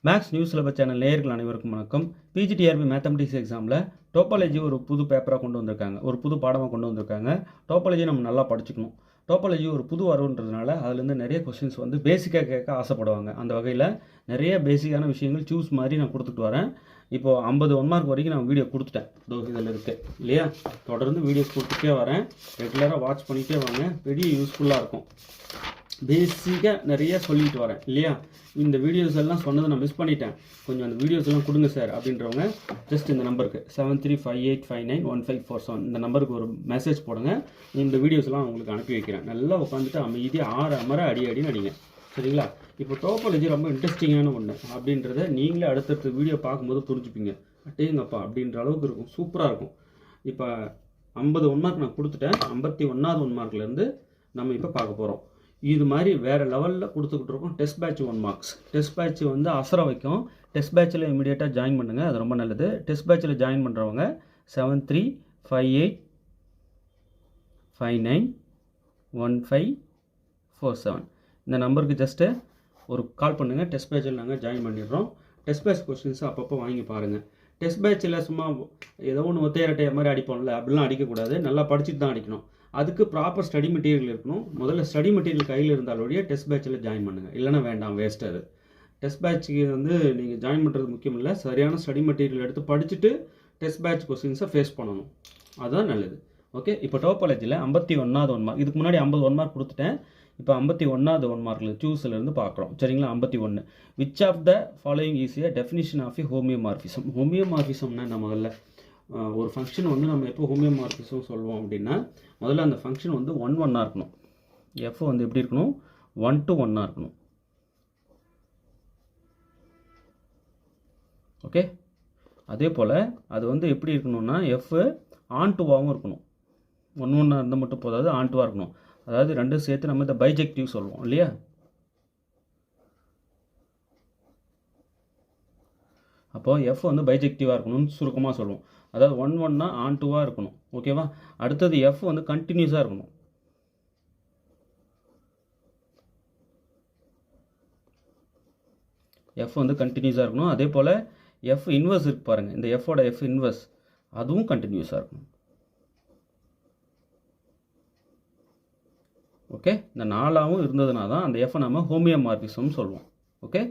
Maths news syllabus channel நேயர்கள் அனைவருக்கும் வணக்கம். பிஜிடிஆர்பி மேத்தமெட்டிக்ஸ் எக்ஸாமில் டோபாலஜி ஒரு புது பேப்பராக கொண்டு வந்திருக்காங்க, ஒரு புது பாடமாக கொண்டு வந்திருக்காங்க. டோபாலஜி நம்ம நல்லா படிச்சுக்கணும். டோபாலஜி ஒரு புது வரவுன்றதுனால அதுலேருந்து நிறைய கொஸ்டின்ஸ் வந்து பேசிக்காக கேட்க ஆசைப்படுவாங்க. அந்த வகையில் நிறைய பேசிக்கான விஷயங்கள் சூஸ் மாதிரி நான் கொடுத்துட்டு வரேன். இப்போது 50 1 மார்க் வரைக்கும் நான் வீடியோ கொடுத்துட்டேன். இதில் இருக்குது இல்லையா? தொடர்ந்து வீடியோஸ் கொடுத்துட்டே வரேன். ரெகுலராக வாட்ச் பண்ணிகிட்டே வாங்க. பெரிய யூஸ்ஃபுல்லாக இருக்கும். பேசிக்காக நிறைய சொல்லிட்டு வரேன் இல்லையா? இந்த வீடியோஸ் எல்லாம் சொன்னதை நான் மிஸ் பண்ணிட்டேன், கொஞ்சம் அந்த வீடியோஸ் எல்லாம் கொடுங்க சார் அப்படின்றவங்க ஜஸ்ட் இந்த நம்பருக்கு 7358591547 இந்த நம்பருக்கு ஒரு மெசேஜ் போடுங்க. இந்த வீடியோஸ்லாம் உங்களுக்கு அனுப்பி வைக்கிறேன். நல்லா உட்காந்துட்டு அமைதியாக அமர அடின்னு அடிங்க, சரிங்களா? இப்போ டோபாலஜி ரொம்ப இன்ட்ரெஸ்டிங்கான ஒன்று அப்படின்றத நீங்களே அடுத்தடுத்த வீடியோ பார்க்கும்போது புரிஞ்சுப்பீங்க. அட்டேங்கப்பா அப்படின்ற அளவுக்கு இருக்கும், சூப்பராக இருக்கும். இப்போ 50 1 மார்க் நான் கொடுத்துட்டேன். 51வது 1 மார்க்லேருந்து நம்ம இப்போ பார்க்க போகிறோம். இது மாதிரி வேறு லெவலில் கொடுத்துக்கிட்டு இருக்கோம். Test batch 1 marks. Test batch வந்து அசர வைக்கும். டெஸ்ட் பேட்சில் இமீடியட்டாக ஜாயின் பண்ணுங்கள், அது ரொம்ப நல்லது. டெஸ்ட் பேட்சில் ஜாயின் பண்ணுறவங்க 7358591547 இந்த நம்பருக்கு ஜஸ்ட்டு ஒரு கால் பண்ணுங்கள். டெஸ்ட் பேட்சில் நாங்கள் ஜாயின் பண்ணிடுறோம். டெஸ்ட் பேட்ச் கொஸ்டின்ஸ் அப்பப்போ வாங்கி பாருங்கள். டெஸ்ட் பேட்சில் சும்மா ஏதோ ஒன்று ஒத்தையரட்டைய மாதிரி அடிப்போம்ல, அப்படிலாம் அடிக்கக்கூடாது. நல்லா படிச்சுட்டு தான் அடிக்கணும். அதுக்கு ப்ராப்பர் ஸ்டடி மெட்டீரியல் இருக்கணும். முதல்ல ஸ்டடி மெட்டீரியல் கையில் இருந்தாலோடைய டெஸ்ட் பேட்சில் ஜாயின் பண்ணுங்கள், இல்லைனா வேண்டாம், வேஸ்ட். அது டெஸ்ட் பேட்சுக்கு வந்து நீங்கள் ஜாயின் பண்ணுறது முக்கியம் இல்லை, சரியான ஸ்டடி மெட்டீரியல் எடுத்து படிச்சுட்டு டெஸ்ட் பேட்ச் கொஸ்டின்ஸை ஃபேஸ் பண்ணணும், அதுதான் நல்லது. ஓகே, இப்போ டோபாலஜியில் 51வது 1 மார்க். இதுக்கு முன்னாடி 50 1 மார்க் கொடுத்துட்டேன். இப்போ 51வது 1 மார்க்கில் சூஸ்லேருந்து பார்க்குறோம், சரிங்களா? 51. Which of the following is a definition of a homeomorphism. ஹோமியோமார்ஃபிசம்னா என்ன? முதல்ல ஒரு ஃபங்க்ஷன் வந்து நம்ம எப்போ ஹோமியோமார்ஃபிசம் சொல்லுவோம் அப்படின்னா, முதல்ல அந்த ஃபங்க்ஷன் வந்து 1 இருக்கணும். எஃப் வந்து எப்படி இருக்கணும்? 1 to 1 இருக்கணும். ஓகே, அதே போல் அது வந்து எப்படி இருக்கணும்னா எஃப் ஆன் டுவாகவும் இருக்கணும். 1 இருந்தால் மட்டும் போதாது, ஆன் டுவாக இருக்கணும். அதாவது ரெண்டும் சேர்த்து நம்ம இந்த பைஜெக்டிவ் சொல்லுவோம் இல்லையா? அப்போது எஃப் வந்து பைஜெக்டிவாக இருக்கணும்னு சுருக்கமாக சொல்லுவோம். அதாவது 1 ஆன் டுவாக இருக்கணும். ஓகேவா? அடுத்தது எஃப் வந்து கண்டினியூஸாக இருக்கணும். எஃப் வந்து கண்டினியூஸாக இருக்கணும். அதே போல் எஃப் இன்வர்ஸ் இருக்கு பாருங்கள், இந்த எஃபோட எஃப் இன்வர்ஸ் அதுவும் கண்டினியூஸாக இருக்கணும். ஓகே, இந்த 4ஆவும் இருந்ததுனா தான் அந்த எஃப் நம்ம ஹோமியோமார்ஃபிசம் சொல்லுவோம். ஓகே,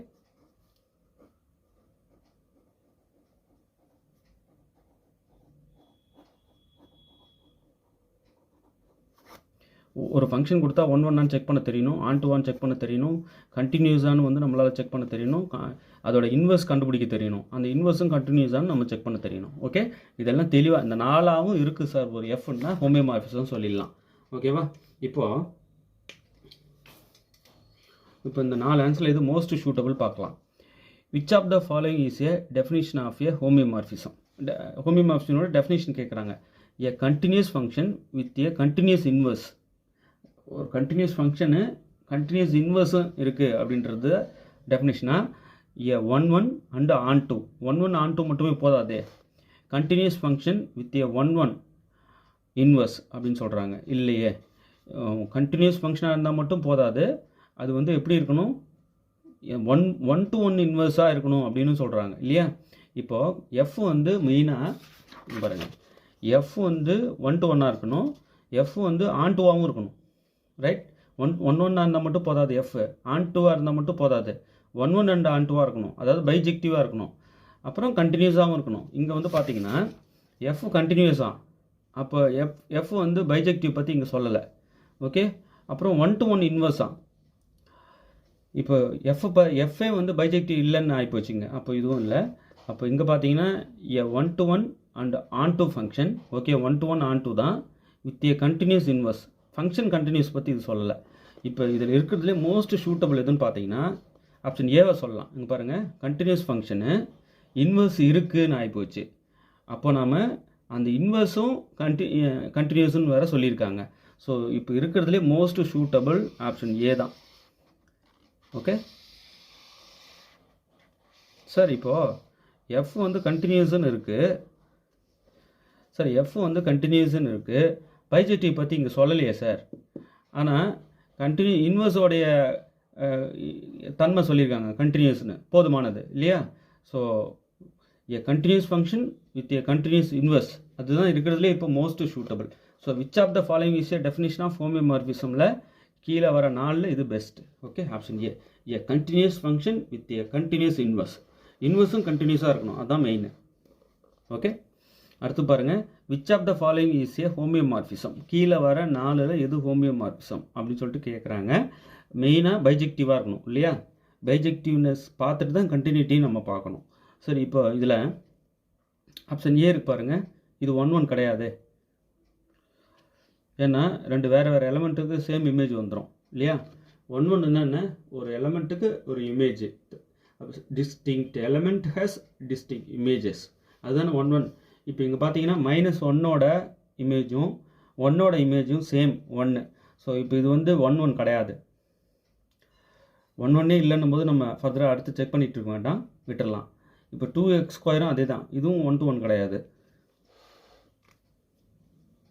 ஒரு ஃபங்க்ஷன் கொடுத்தா 1 செக் பண்ண தெரியணும், ஆன் டு 1 செக் பண்ண தெரியணும், கண்டினியூஸானு வந்து நம்மளால் செக் பண்ண தெரியணும், அதோட இன்வர்ஸ் கண்டுபிடிக்க தெரியணும், அந்த இன்வர்ஸும் கண்டினியூஸானு நம்ம செக் பண்ண தெரியணும். ஓகே, இதெல்லாம் தெளிவாக இந்த 4ஆவும் இருக்குது சார் ஒரு எஃப்னா ஹோமியோமார்ஃபிசம் சொல்லிடலாம். ஓகேவா? இப்போ இந்த 4 ஆன்சரில் இது மோஸ்ட் சூட்டபிள் பார்க்கலாம். Which of the following is a definition of a homeomorphism. ஹோமியோமார்ஃபிசமோட டெஃபினிஷன் கேட்குறாங்க. A continuous function with a continuous inverse. ஒரு கண்டினியூஸ் ஃபங்க்ஷனு கண்டினியூஸ் இன்வர்ஸும் இருக்குது அப்படின்றது டெஃபினிஷனாக. A 1 and onto. 1 onto மட்டுமே போதாதே, continuous function with a 1 inverse அப்படின்னு சொல்கிறாங்க. இல்லையே, கண்டினியூஸ் ஃபங்க்ஷனாக இருந்தால் மட்டும் போதாது, அது வந்து எப்படி இருக்கணும்? 1 to 1 இன்வர்ஸாக இருக்கணும் அப்படின்னு சொல்கிறாங்க இல்லையா? இப்போது எஃப் வந்து மெயினாக பாருங்கள், எஃப் வந்து 1 to 1 இருக்கணும், எஃப் வந்து ஆன் டூவாகவும் இருக்கணும். ரைட்? 1 இருந்தால் மட்டும் போதாது, எஃப் ஆன் டூவாக இருந்தால் மட்டும் போதாது, 1 அண்ட் ஆன் டூவாக இருக்கணும். அதாவது பைஜெக்டிவாக இருக்கணும், அப்புறம் கண்டினியூஸாகவும் இருக்கணும். இங்கே வந்து பார்த்தீங்கன்னா எஃப் கண்டினியூஸாக, அப்போ எஃப் வந்து பைஜெக்டிவ் பற்றி இங்கே சொல்லலை. ஓகே, அப்புறம் 1 to 1 இன்வர்ஸாக. இப்போ எஃப்ஏ வந்து பைஜெக்டிவ் இல்லைன்னு ஆகிப்போச்சுங்க. அப்போ இதுவும் இல்லை. அப்போ இங்கே பார்த்தீங்கன்னா 1 to 1 and onto function. Okay, 1 to 1 onto தான் with a continuous inverse. Function continuous பற்றி இது சொல்லலை. இப்போ இதில் இருக்கிறதுலே மோஸ்ட் சூட்டபிள் எதுன்னு பார்த்தீங்கன்னா ஆப்ஷன் ஏவை சொல்லலாம். இங்கே பாருங்கள், கண்டினியூஸ் ஃபங்க்ஷனு இன்வர்ஸ் இருக்குதுன்னு ஆகிப்போச்சு. அப்போ நாம் அந்த இன்வர்ஸும் கண்டினியூஸ்னு வேறு சொல்லியிருக்காங்க. ஸோ இப்போ இருக்கிறதுலே மோஸ்ட் சூட்டபிள் ஆப்ஷன் ஏ தான். ஓகே சார், இப்போது எஃப் வந்து கண்டினியூஸ்ன்னு இருக்குது. சார், எஃப் வந்து கண்டினியூஸ்ன்னு இருக்குது, பைஜெக்டிவ் பற்றி இங்கே சொல்லலையே சார். ஆனால் இன்வர்ஸோடைய தன்மை சொல்லியிருக்காங்க கண்டினியூஸ்னு போதுமானது இல்லையா. So a continuous function with a continuous inverse அதுதான் இருக்கிறதுலே இப்போ most suitable. So which of the following is a definition of ஹோமியோமார்பிசமில் கீழே வர 4 இது best. Okay, option A a continuous function with a continuous inverse. இன்வர்ஸும் கண்டினியூஸாக இருக்கணும், அதுதான் மெயின். ஓகே, அடுத்து பாருங்கள், which of the following is a homeomorphism. கீழே வர 4ல் எது ஹோமியோமார்பிசம் அப்படின்னு சொல்லிட்டு கேட்குறாங்க. மெயினாக பைஜெக்டிவாக இருக்கணும் இல்லையா. பைஜெக்டிவ்னஸ் பார்த்துட்டு தான் கண்டினியூட்டி நம்ம பார்க்கணும். சரி, இப்போ இதில் ஆப்ஷன் ஏ இருக்கு பாருங்கள், இது 1-1 கிடையாது. ஏன்னா 2 வேறு எலமெண்ட்டுக்கு சேம் இமேஜ் வந்துடும் இல்லையா. 1-1 என்னென்ன, ஒரு எலமெண்ட்டுக்கு ஒரு image, distinct element has distinct images, அதுதானே 1-1. இப்போ இங்கே பார்த்தீங்கன்னா -1ஓட இமேஜும் 1ஓட இமேஜும் சேம் 1. ஸோ இப்போ இது வந்து 1-1 கிடையாது. 1-1 இல்லைன்னும் போது நம்ம ஃபர்தராக அடுத்து செக் பண்ணிகிட்டு இருக்க வேண்டாம், விட்டுடலாம். இப்போ 2x² அதே தான், இதுவும் 1-1 கிடையாது.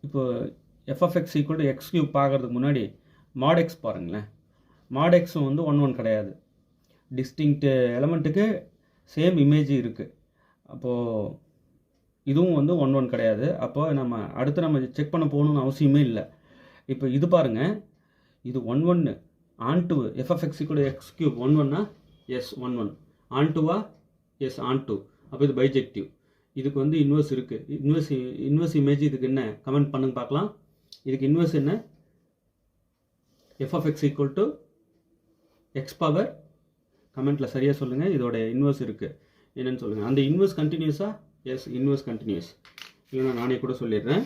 இப்போ f(x) = x³ பார்க்குறதுக்கு முன்னாடி mod x பாருங்களேன். mod xம் வந்து 1-1 கிடையாது. டிஸ்டிங்க்ட் எலமெண்ட்டுக்கு சேம் இமேஜ் இருக்குது. அப்போது இதுவும் வந்து 1-1 கிடையாது. அப்போது நம்ம அடுத்து நம்ம செக் பண்ண போகணுன்னு அவசியமே இல்லை. இப்போ இது பாருங்கள், இது 1-1 onto f(x) = x³ 1-1 yes 1-1 onto yes onto. அப்போ இது பைஜெக்டிவ். இதுக்கு வந்து இன்வர்ஸ் இருக்குது. இன்வர்ஸ் இமேஜ் இதுக்கு என்ன கமெண்ட் பண்ணுங்க பார்க்கலாம். இதுக்கு இன்வர்ஸ் என்ன, f(x) = x⁻. கமெண்ட்டில் சரியாக சொல்லுங்கள், இதோட இன்வர்ஸ் இருக்குது என்னென்னு சொல்லுங்கள். அந்த இன்வர்ஸ் கண்டினியூஸாக, எஸ் இன்வர்ஸ் கண்டினியூஸ், இல்லைன்னா நானே கூட சொல்லிடுறேன்.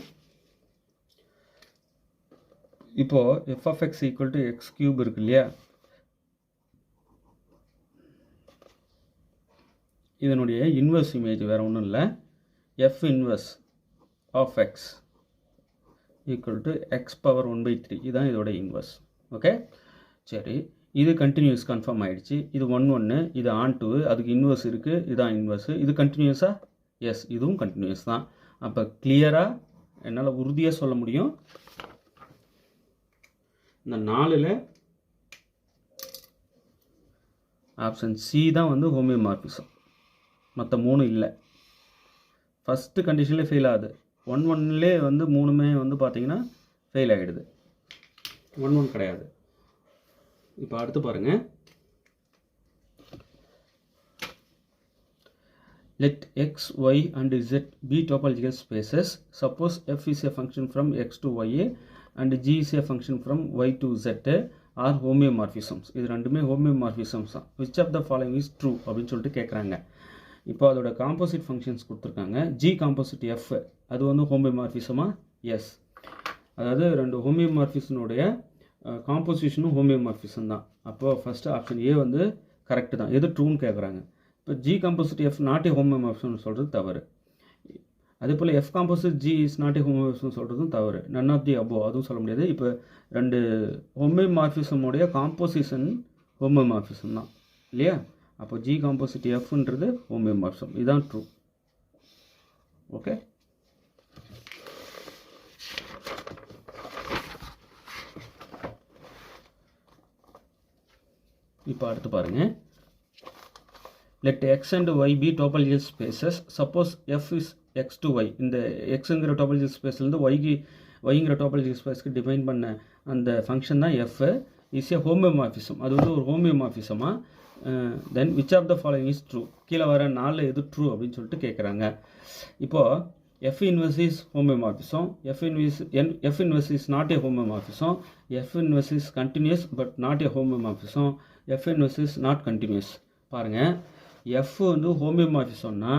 இப்போது f(x) = x³ இருக்கு இல்லையா, இதனுடைய இன்வர்ஸ் இமேஜ் வேறு ஒன்றும் இல்லை, f inverse of x = x⁻1/3. இதுதான் இதோட இன்வர்ஸ். ஓகே, சரி, இது கண்டினியூஸ் கன்ஃபார்ம் ஆகிடுச்சு. இது 1-1, இது onto, அதுக்கு இன்வர்ஸ் இருக்குது, இதுதான் இன்வர்ஸு. இது கண்டினியூஸாக, எஸ் இதுவும் கண்டினியூஸ் தான். அப்போ கிளியராக என்னால் உறுதியாக சொல்ல முடியும், இந்த 4ல் ஆப்ஷன் சி தான் வந்து ஹோமியோமார்பிசம், மற்ற 3 இல்லை. ஃபஸ்ட்டு கண்டிஷன்லேயே ஃபெயில் ஆகுது. 1-1லே வந்து 3மே வந்து பார்த்தீங்கன்னா ஃபெயில் ஆகிடுது, 1-1 கிடையாது. இப்போ அடுத்து பாருங்கள், let x, y and z be topological spaces. Suppose f is a function from x to y and g is a function from y to z are homeomorphisms. இது ரெண்டுமே homeomorphisms தான். which of the following is true அப்படின்னு சொல்லிட்டு கேட்குறாங்க. இப்போ அதோட composite functions கொடுத்துருக்காங்க. G composite F அது வந்து ஹோமியோமார்பிசமா, எஸ். அதாவது 2 ஹோமியோமார்பிசனுடைய காம்போசிஷனும் ஹோமியோமார்பிசம் தான். அப்போது ஃபஸ்ட்டு ஆப்ஷன் ஏ வந்து கரெக்டு தான். எது ட்ரூன்னு கேட்குறாங்க. இப்போ G composite F not a ஹோமியோமார்பிசம்னு சொல்கிறது தவறு. அதே போல் F composite G is not a homeomorphism சொல்கிறதும் தவறு. நன் ஆஃப் தி அபோ அதுவும் சொல்ல முடியாது. இப்போ 2 ஹோமியோமார்பிசமுடைய காம்போசிஷன் ஹோமியோமார்பிசம் தான் இல்லையா. அப்போ ஜி காம்போசிட் எஃப்ன்றது ஹோமியோமார்பிசம், இதுதான் ட்ரூ. ஓகே, இப்போ அடுத்து பாருங்கள், let x and y be topological spaces. Suppose f is x to y. இந்த xங்கிற topological spaceலேருந்து yங்கிற topological spaceக்கு டிஃபைன் பண்ண அந்த ஃபங்க்ஷன் தான் f is a homeomorphism. அது வந்து ஒரு ஹோமியோமார்பிசமாக. Then which of the following is true. கீழே வர 4 எது ட்ரூ அப்படின்னு சொல்லிட்டு கேட்குறாங்க. இப்போது f inverse is homeomorphism, f inverse is not a homomorphism, f inverse is continuous but not a homomorphism, f inverse is not continuous. பாருங்கள், f வந்து ஹோமியோமார்பிசம்னா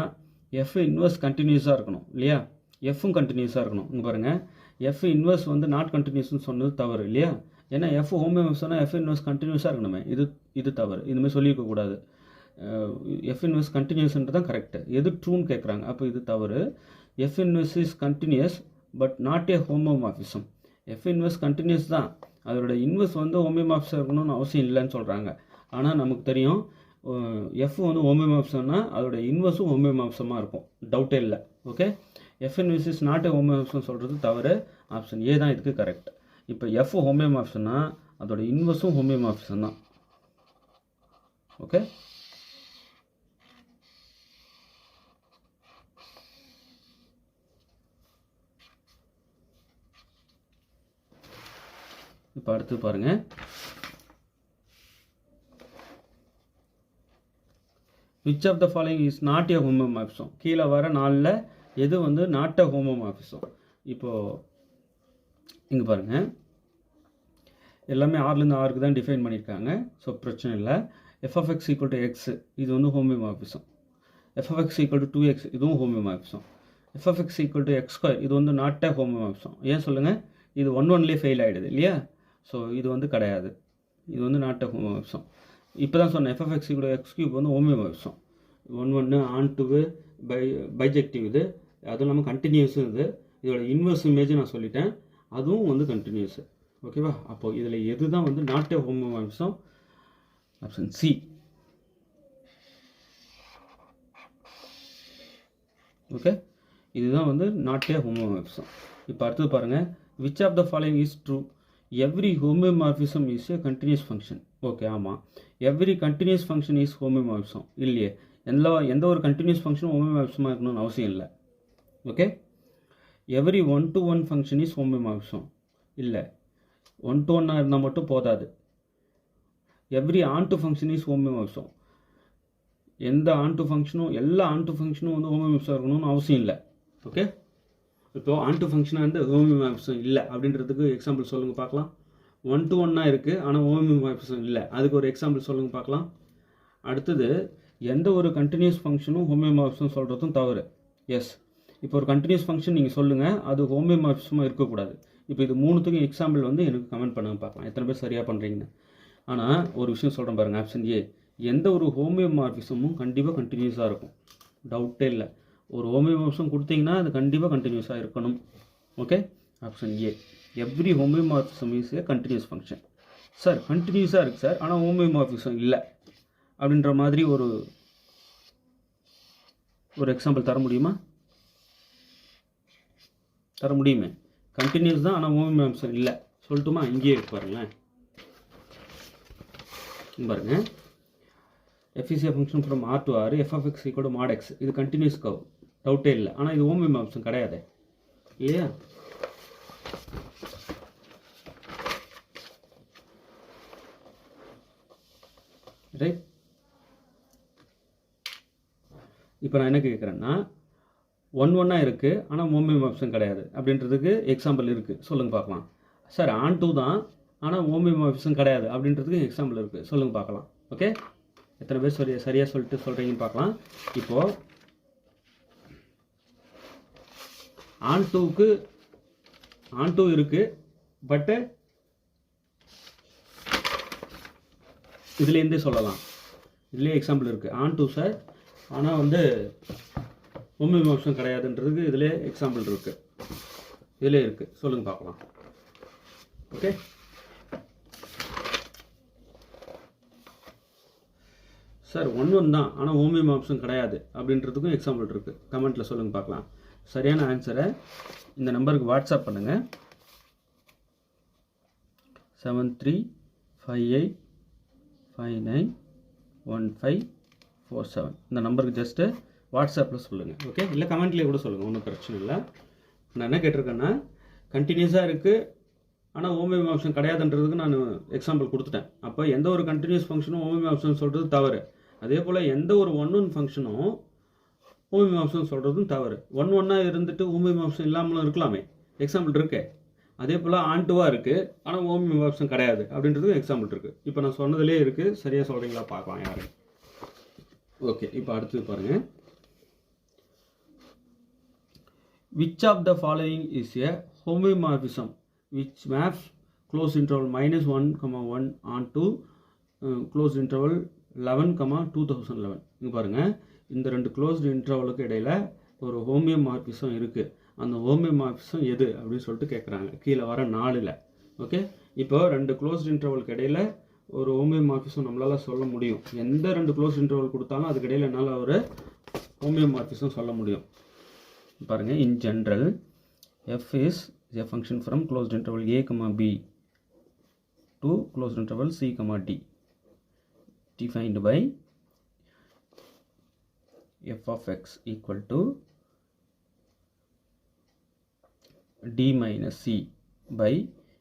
f inverse கண்டினியூஸாக இருக்கணும் இல்லையா, எஃப்பும் கண்டினியூஸாக இருக்கணும். இங்கே பாருங்கள், f இன்வர்ஸ் வந்து நாட் கண்டினியூஸ்னு சொன்னது தவறு இல்லையா. ஏன்னா f ஹோமியோமார்பிசம்னா f இன்வர்ஸ் கண்டினியூஸாக இருக்கணுமே, இது தவறு. இதுமாதிரி சொல்லியிருக்கக்கூடாது. f இன்வர்ஸ் கண்டினியூஸ்ன்றது தான் கரெக்டு. எது ட்ரூன்னு கேட்குறாங்க. அப்போ இது தவறு. f inverse is continuous but not a homeomorphism. f inverse continuous தான், அதோட இன்வர்ஸ் வந்து ஹோமியோமார்பிசம் இருக்கணும்னு அவசியம் இல்லைன்னு சொல்கிறாங்க. ஆனால் நமக்கு தெரியும் எஃப் வந்து ஹோமியோமார்பிசம்னா அதோட இன்வர்ஸும் ஹோமியோமார்பிசமாக இருக்கும், டவுட்டே இல்லை. Okay, F inverse is not a homeomorphism சொல்கிறது தவறு. ஆப்ஷன் ஏ தான் இதுக்கு கரெக்ட். இப்போ எஃப் ஹோமியோமார்பிசம்னா அதோட இன்வர்ஸும் ஹோமியோமார்பிசம் தான். ஓகே. இப்போ அடுத்து பாருங்கள், which of the following is not a homomorphism? கீழே வர நாளில் எது வந்து not a homomorphism? இப்போது இங்கே பாருங்கள், எல்லாமே ஆர்லேருந்து ஆருக்கு தான் டிஃபைன் பண்ணியிருக்காங்க. ஸோ பிரச்சனை இல்லை. f(x) = x இது வந்து ஹோமியோமார்பிசம். f(x) = 2x இதுவும் ஹோமியோமார்பிசம். f(x) = x² இது வந்து நாட் அ ஹோமியோமார்பிசம். ஏன் சொல்லுங்கள், இது 1-1லேயே ஃபெயில் ஆகிடுது இல்லையா? ஸோ இது வந்து கிடையாது, இது வந்து நாட் அ ஹோமியோமார்பிசம். இப்போ தான் சொன்னேன் f(x) = x³ வந்து ஹோமியோமார்பிசம். 1-1 ஆன்-டு பைஜெக்டிவ் இது, அதுவும் இல்லாமல் கண்டினியூஸும் இது. இதோட இன்வெர்ஸ் இமேஜ் நான் சொல்லிட்டேன், அதுவும் வந்து கண்டினியூஸு. ஓகேவா? அப்போது இதில் எது தான் வந்து not a homomorphism? Option C. Okay, இதுதான் வந்து நாட் எ ஹோமோமார்பிசம். இப்போ அடுத்தது பாருங்கள், which of the following is true? Every homomorphism is a continuous function. Okay, ஆமாம். Every continuous function is homomorphism இல்லையே. எந்த ஒரு கண்டினியூஸ் ஃபங்க்ஷனும் ஹோமோமார்பிசமாக இருக்கணும்னு அவசியம் இல்லை. ஓகே. Every 1-to-1 function is homomorphism இல்லை, 1-to-1 இருந்தால் மட்டும் போதாது. Every onto function is homomorphism. எந்த ஆன்-டு ஃபங்க்ஷனும், எல்லா ஆன்-டு ஃபங்க்ஷனும் வந்து ஹோமோமார்பிசம் இருக்கணும்னு அவசியம் இல்லை. ஓகே. இப்போது ஆன்-டு ஃபங்க்ஷனாக வந்து ஹோமோமார்பிசம் இல்லை அப்படின்றதுக்கு எக்ஸாம்பிள் சொல்லுங்கள் பார்க்கலாம். 1-to-1 இருக்குது ஆனால் ஹோமோமார்பிசம் இல்லை, அதுக்கு ஒரு எக்ஸாம்பிள் சொல்லுங்கள் பார்க்கலாம். அடுத்தது, எந்த ஒரு கண்டினியூஸ் ஃபங்க்ஷனும் ஹோமோமார்பிசம் சொல்கிறதும் தவறு. எஸ், இப்போ ஒரு கண்டினியூஸ் ஃபங்க்ஷன் நீங்கள் சொல்லுங்கள், அது ஹோமோமார்பிசமாக இருக்கக்கூடாது. இப்போ இது மூணுத்துக்கும் எக்ஸாம்பிள் வந்து எனக்கு கமெண்ட் பண்ணுங்க பார்க்கலாம், எத்தனை பேர் சரியாக பண்ணுறீங்கன்னு. ஆனால் ஒரு விஷயம் சொல்கிறேன் பாருங்கள், ஆப்ஷன் ஏ, எந்த ஒரு ஹோமியோமார்பிசமும் கண்டிப்பாக கண்டினியூஸாக இருக்கும், டவுட்டே இல்லை. ஒரு ஹோமியோமார்பிசம் கொடுத்தீங்கன்னா அது கண்டிப்பாக கண்டினியூஸாக இருக்கணும். Okay, option A, every homeomorphism is a continuous function. Sir கண்டினியூஸாக இருக்குது சார், ஆனால் ஹோமியோமார்பிசம் இல்லை அப்படின்ற மாதிரி ஒரு எக்ஸாம்பிள் தர முடியுமா? தர முடியுமே. கண்டினியூஸ் தான் ஆனால் ஹோமோமார்பிசம் இல்லை சொல்லட்டுமா? இங்கேயே இருக்கு பாருங்களேன். பாருங்க, f is a function from R to R, f(x) = mod x. இது கண்டினியூஸ் கர்வ், டவுட்டே இல்லை. ஆனால் இது ஹோமோமார்பிசம் கிடையாது இல்லையா? ரைட். இப்போ நான் என்ன கேட்குறேன்னா, 1-1 இருக்குது ஆனால் ஹோமோமார்பிசம் கிடையாது அப்படின்றதுக்கு எக்ஸாம்பிள் இருக்குது, சொல்லுங்கள் பார்க்கலாம். சார் ஆன்-டு தான் ஆனால் ஹோமோமார்பிசம் கிடையாது அப்படின்றதுக்கு எக்ஸாம்பிள் இருக்குது, சொல்லுங்கள் பார்க்கலாம். ஓகே, எத்தனை பேர் சரியாக சொல்கிறீங்கன்னு பார்க்கலாம். இப்போது ஆன்-டு இருக்குது, பட்டு இதுலேருந்தே சொல்லலாம், இதுலேயே எக்ஸாம்பிள் இருக்குது. ஆன்-டு சார் ஆனால் வந்து ஹோமோமார்பிசம் கிடையாதுன்றதுக்கு இதிலே எக்ஸாம்பிள் இருக்குது, இதிலே இருக்குது, சொல்லுங்கள் பார்க்கலாம். ஓகே, சார் 1-1 தான் ஆனால் ஹோமோமார்பிசம் கிடையாது அப்படின்றதுக்கும் எக்ஸாம்பிள் இருக்குது, கமெண்ட்டில் சொல்லுங்கள் பார்க்கலாம். சரியான ஆன்சரை இந்த நம்பருக்கு வாட்ஸ்அப் பண்ணுங்கள், 7358591547. இந்த நம்பருக்கு ஜஸ்ட்டு வாட்ஸ்அப்பில் சொல்லுங்கள். ஓகே, இல்லை கமெண்ட்லேயே கூட சொல்லுங்கள், ஒன்றும் பிரச்சனை இல்லை. நான் என்ன கேட்டிருக்கேன்னா, கண்டினியூஸாக இருக்குது ஆனால் ஹோமோமார்பிசம் கிடையாதுன்றதுக்கு நான் எக்ஸாம்பிள் கொடுத்துட்டேன். அப்போ எந்த ஒரு கண்டினியூஸ் ஃபங்க்ஷனும் ஹோமோமார்பிசம் சொல்கிறது தவறு. அதே போல் எந்த ஒரு 1-1 ஃபங்க்ஷனும் ஹோமோமார்பிசம் சொல்கிறதும் தவறு. 1-1 இருந்துட்டு ஹோமோமார்பிசம் இல்லாமலும் இருக்கலாமே, எக்ஸாம்பிள் இருக்கு. அதே போல் ஆன்-டுவாக இருக்குது ஆனால் ஹோமோமார்பிசம் கிடையாது அப்படின்றதுக்கு எக்ஸாம்பிள் இருக்குது. இப்போ நான் சொன்னதுலேயே இருக்குது, சரியாக சொல்கிறீங்களா பார்க்கலாம் யாரு. ஓகே, இப்போ அடுத்தது பாருங்கள், which of the following is a homomorphism which maps closed interval -1, 1 onto closed interval 11, 2011. இங்கே பாருங்கள், இந்த ரெண்டு க்ளோஸ்டு இன்டர்வலுக்கு இடையில் ஒரு ஹோமியோமார்பிசம் இருக்குது. அந்த ஹோமியோமார்பிசம் எது அப்படின்னு சொல்லிட்டு கேட்குறாங்க கீழே வர 4ல். ஓகே, இப்போ ரெண்டு க்ளோஸ்டு இன்டர்வலுக்கு இடையில் ஒரு ஹோமியோமார்பிசம் நம்மளால் சொல்ல முடியும். எந்த ரெண்டு க்ளோஸ்டு இன்டர்வல் கொடுத்தாலும் அதுக்கு இடையில் என்னால் ஒரு ஹோமியோமார்பிசம் சொல்ல முடியும். பாருங்கள், in general f is a function from closed interval a, b to closed interval c, d. t defined by f of x equal to d minus c by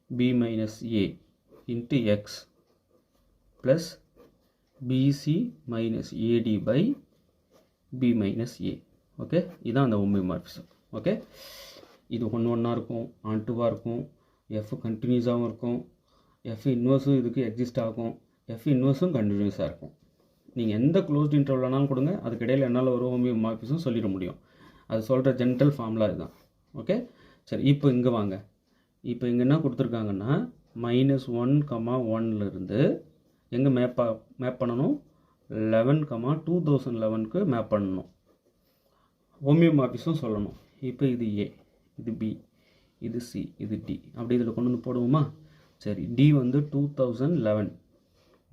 b minus a into x plus bc minus ad by b minus a. Okay, இதான் அந்த ஹோமியோமார்ஃபிசம். Okay, இது ஒன்றா இருக்கும், ஆன்டுவாக இருக்கும், F கண்டினியூஸாகவும் இருக்கும், F இன்வர்ஸும் இதுக்கு exist ஆகும், F இன்வர்ஸும் கண்டினியூஸாக இருக்கும். நீங்கள் எந்த க்ளோஸ்ட் இன்டர்வல்னாலும் கொடுங்க, அதுக்கு இடையில் என்னால் ஒரு ஹோமியோமார்ஃபிசம் சொல்லிட முடியும். அது சொல்கிற ஜென்ரல் ஃபார்முலா இதுதான். ஓகே, சரி, இப்போ இங்கே வாங்க. இப்போ இங்கே என்ன கொடுத்துருக்காங்கன்னா -1,1லேருந்து எங்கே மேப் பண்ணணும், 11,2011க்கு மேப் பண்ணணும், ஹோமியோமார்ஃபிசம் சொல்லணும். இப்போ இது ஏ, இது பி, இது சி, இது டி, அப்படி இதில் கொண்டு வந்து போடுவோமா? சரி, டி வந்து 2011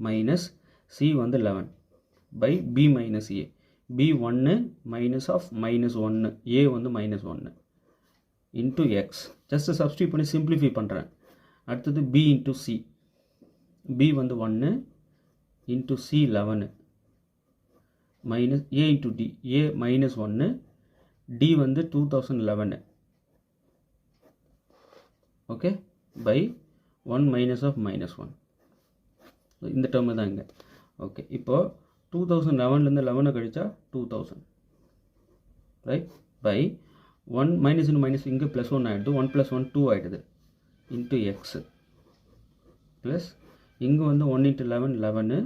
மைனஸ் சி வந்து 11 by B minus A. B 1 minus of -1, A வந்து -1 இன்ட்டு எக்ஸ். ஜஸ்ட் சப்ஸ்டியூட் பண்ணி சிம்பிளிஃபை பண்ணுறேன். அடுத்தது பி இன்ட்டு சி. பி வந்து 1 into C 11 minus A into D. A -1, D வந்து 2011. Okay, by 1 minus of -1. இந்த term தான் இங்கே. ஓகே, இப்போது 2011லேருந்து 11 கழிச்சா 2000, right, by 1 minus into minus இங்கே +1 ஆகிடுது, 1 + 1 2 ஆகிடுது, இன்ட்டு எக்ஸ் ப்ளஸ் இங்கே வந்து 1 × 11 11,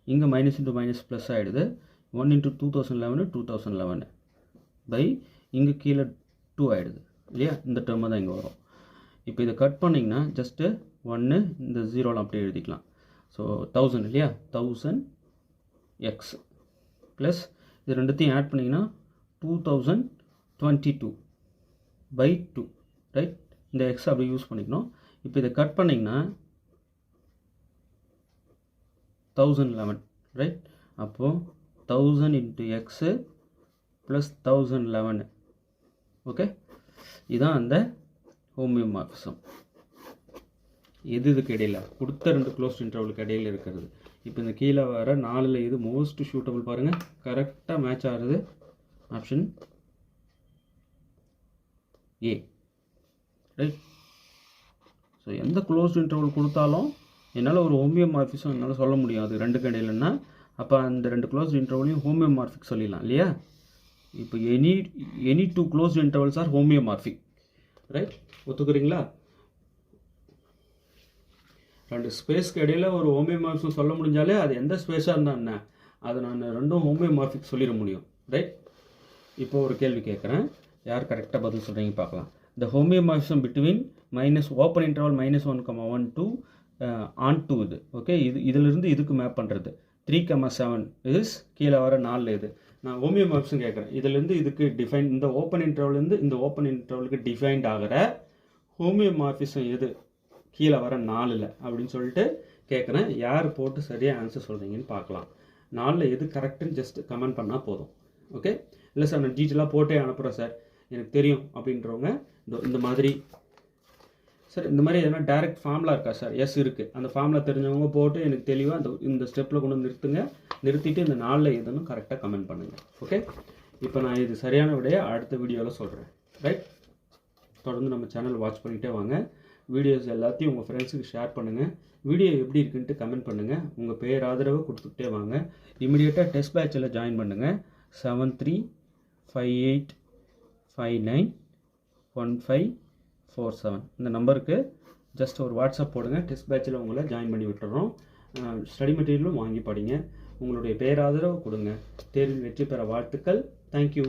இங்கே மைனஸ் இன்ட்டு மைனஸ் ப்ளஸ் ஆகிடுது, 1 × 2011 2011 பை இங்கே கீழே 2 ஆகிடுது இல்லையா? இந்த டேர்மை தான் இங்கே வரும். இப்போ இதை கட் பண்ணிங்கன்னா ஜஸ்ட்டு 1 இந்த 0லாம் அப்படியே எழுதிக்கலாம். ஸோ 1000 இல்லையா? 1000 எக்ஸ் ப்ளஸ் இது ரெண்டுத்தையும் ஆட் பண்ணிங்கன்னா 2022 பை 2, ரைட்? இந்த எக்ஸ் அப்படி யூஸ் பண்ணிக்கணும். இப்போ இதை கட் பண்ணிங்கன்னா 1011, ரைட்? அப்போது 1000 × எக்ஸு ப்ளஸ் 1011. ஓகே, இதுதான் அந்த ஹோமியோமார்ஃபிசம். இதுக்கு இடையில் கொடுத்த 2 க்ளோஸ்ட் இன்டர்வலுக்கு இடையில் இருக்கிறது. இப்போ இந்த கீழே வர 4ல் இது மோஸ்ட் சூட்டபிள் பாருங்கள், கரெக்டாக மேட்ச் ஆகுது. Option A, right? ஸோ எந்த க்ளோஸ்ட் இன்டர்வல் கொடுத்தாலும் என்னால் ஒரு ஹோமியோமார்ஃபிசம் என்னால் சொல்ல முடியும். அது 2க்கு இடையிலன்னா அப்போ அந்த 2 க்ளோஸ்ட் இன்டர்வலையும் ஹோமியோமார்ஃபிக் சொல்லிடலாம் இல்லையா? இப்போ any 2 closed intervals are homeomorphic, right? ஒத்துக்கிறீங்களா? 2 ஸ்பேஸ்க்கு இடையில் ஒரு ஹோமியோமார்ஃபிசம் சொல்ல முடிஞ்சாலே அது எந்த ஸ்பேஸாக இருந்தால் என்ன, அதை நான் 2ம் ஹோமியோமார்ஃபிக் சொல்லிட முடியும், ரைட்? இப்போ ஒரு கேள்வி கேட்குறேன், யார் கரெக்டாக பதில் சொல்கிறீங்க பார்க்கலாம். The homeomorphism between open interval -1,1 to onto இது. ஓகே, இதிலிருந்து இதுக்கு மேப் பண்ணுறது 3,7 இஸ் கீழே வர 4 இது. நான் ஹோமியோமார்ஃபிசம் கேட்குறேன், இதிலேருந்து இதுக்கு டிஃபைன், இந்த ஓப்பன் இன்டர்வல்லேருந்து இந்த ஓப்பன் இன்டர்வலுக்கு டிஃபைன்ட் ஆகிற ஹோமியோமார்ஃபிசம் எது கீழே வர 4ல் அப்படின்னு சொல்லிட்டு கேட்குறேன். யார் போட்டு சரியாக ஆன்சர் சொல்கிறீங்கன்னு பார்க்கலாம். 4ல் எது கரெக்டுன்னு ஜஸ்ட் கமெண்ட் பண்ணால் போதும். ஓகே, இல்லை சார் நான் டீட்டெயிலாக போட்டே அனுப்புகிறேன் சார், எனக்கு தெரியும் அப்படின்றவங்க இந்த மாதிரி சார், இந்த மாதிரி எதனா டேரெக்ட் ஃபார்முலா இருக்கா சார்? எஸ் இருக்குது. அந்த ஃபார்முலா தெரிஞ்சவங்க போட்டு எனக்கு தெளிவாக இந்த ஸ்டெப்பில் கொண்டு நிறுத்துங்க. நிறுத்திட்டு இந்த 4ல் எதுன்னு கரெக்டாக கமெண்ட் பண்ணுங்கள். ஓகே, இப்போ நான் இது சரியான விடையை அடுத்த வீடியோவில் சொல்கிறேன், ரைட்? தொடர்ந்து நம்ம சேனல் வாட்ச் பண்ணிகிட்டே வாங்க. வீடியோஸ் எல்லாத்தையும் உங்கள் ஃப்ரெண்ட்ஸுக்கு ஷேர் பண்ணுங்கள். வீடியோ எப்படி இருக்குன்ட்டு கமெண்ட் பண்ணுங்கள். உங்கள் பேர் ஆதரவு கொடுத்துக்கிட்டே வாங்க. இமீடியட்டாக டெஸ்ட் பேட்சில் ஜாயின் பண்ணுங்கள். 7358591547 இந்த நம்பருக்கு ஜஸ்ட் ஒரு வாட்ஸ்அப் போடுங்க. டெஸ்ட் பேட்சில் உங்களை ஜாயின் பண்ணி விட்டுறோம். ஸ்டடி மெட்டீரியலும் வாங்கி படிங்க. உங்களுடைய பேராதரவு கொடுங்க. தேர்வில் வெற்றி பெற வாழ்த்துக்கள். தேங்க்யூ.